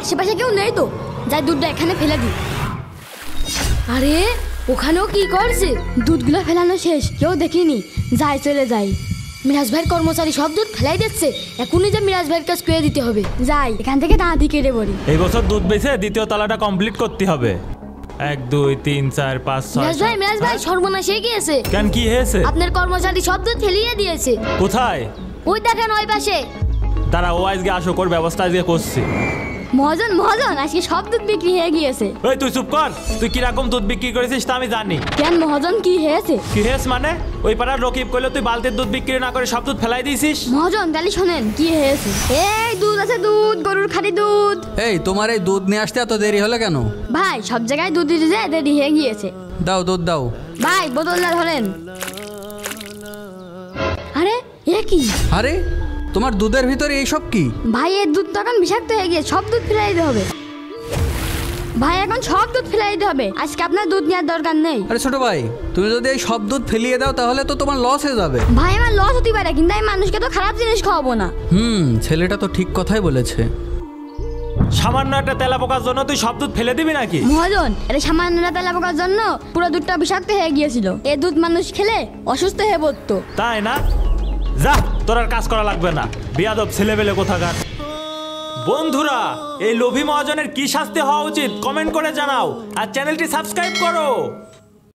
আশেপাশে কেউ নেই তো, যাই দুধটা এখানে ফেলে দিই। আরে ওখানেও কি করছে? দুধগুলো ফেলানো শেষ, কেউ দেখিনি, যাই চলে যাই। মিরাজ ভাইয়ের কর্মচারী সব দুধ ফেলাই দিচ্ছে, এখনই যে মিরাজ ভাইয়ের কাছে করে দিতে হবে। যাই এখান থেকে দাঁড়ি কেটে পড়ি। এই বছর দুধ বেচে দ্বিতীয় তালাটা কমপ্লিট করতে হবে। 1 2 3 4 5 6। মিরাজ ভাই সর্বনাশ হয়ে গিয়েছে। কেন কি হয়েছে? আপনার কর্মচারী সব দুধ ফেলিয়ে দিয়েছে। কোথায়? ওই দেখেন ওই পাশে। তারা ও আজকে আসো, কর ব্যবস্থা আজকে করছি। মহাজন মহাজন, আজকে সব দুধ বিক্রি হয়ে গিয়েছে। ওই তুই চুপ কর, তুই কিরকম দুধ বিক্রি করেছিস তা আমি জানি। কেন মহাজন কি হয়েছে? কি হয়েছে মানে? ওই পাড়ার রকিব কইলো তুই বালতির দুধ বিক্রি না করে সব দুধ ফেলাই দিয়েছিস। মহাজন তাহলে শোনেন কি হয়েছে। এই দুধ আছে, দুধ, গরুর খাঁটি দুধ। এই তোমার এই দুধ নিয়ে আসতে এত দেরি হলো কেন? ভাই সব জায়গায় দুধ দিতে যায়, দেরি হয়ে গিয়েছে। দাও দুধ দাও। ভাই বোতলটা ধরেন। আরে এ কি? আরে তোমার দুধের ভিতরে এইসব কি? ভাই এর দুধ তো এখন বিষাক্ত হয়ে গিয়ে, সব দুধ ফেলাই দিতে হবে। ভাই এখন সব দুধ ফেলাই দিতে হবে, আজকে আপনার দুধ নেওয়ার দরকার নেই। আরে ছোট ভাই, তুমি যদি এই সব দুধ ফেলিয়ে দাও তাহলে তো তোমার লস হয়ে যাবে। ভাই আমার লস হতে পারে, কিন্তু আমি মানুষকে তো খারাপ জিনিস খাওয়াবো না। ছেলেটা তো ঠিক কথাই বলেছে। সামান্য একটা তেলা পোকার জন্য তুই সব দুধ ফেলে দিবি নাকি? মহাজন এটা সামান্য তেলা পোকার জন্য পুরো দুধটা বিষাক্ত হয়ে গিয়েছিল। এই দুধ মানুষ খেলে অসুস্থ হয়ে পড়তো। তাই না? যা, তোর আর কাজ করা লাগবে না, বিয়াদব ছেলেবেলে কোথাকার। বন্ধুরা, এই লোভী মহাজনের কি শাস্তি হওয়া উচিত কমেন্ট করে জানাও, আর চ্যানেলটি সাবস্ক্রাইব করো।